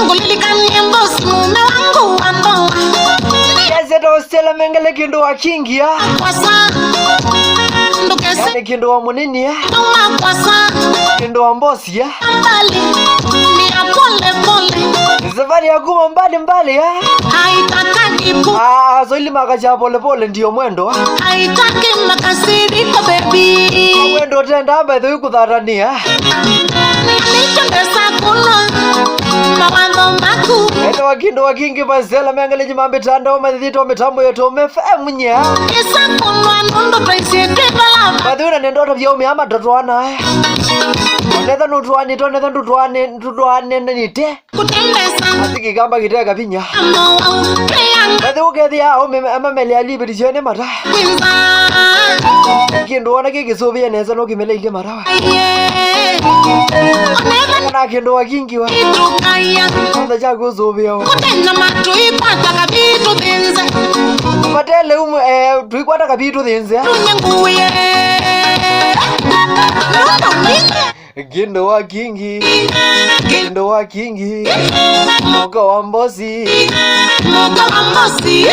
Ngulilikanie boss mume wangu ando. Kazeto Stella Mengele kindu wa kingi ya. Kwasa. Yani kindu wa munini ya. Tuma kwasa. Kindu wa mbosi ya. Mbali. Mia pole pole. Safari ya kuma mbali ya. Haitaki pu. Zoili makacha pole pole ndiyo mwendo. Haitaki makasiriko baby. Mwendo tenda hamba idhu kudharania. Nilichondesa kuno. Mawando maku. Endo wakindu wakingi Stella Mengele jimambi tanda umethito umetambo yoto umefemu nya. Isa kuno anundo traisi edebala. Madhuna nendota vya umi ama totoana. Netha nutuani to netha nutuane nite. Kutembesa. Asiki gamba kitega pinya. Amo preyang. Madhu ukethia umi ama mele alibi tione mata. Winza. Kindu wana kikisubia neza no kimele ile marawa. Aye. Oneva Kana kindu wakingi wa. nitrukaya. Kanda chaku subia wa. Kutena matuikwata kabitu binze. Matele tuikwata kabitu dhinze. Runyenguye. Nuno nike. Kindu wakingi. Kindu wakingi. Moka wa mbosi. Moka wa mbosi.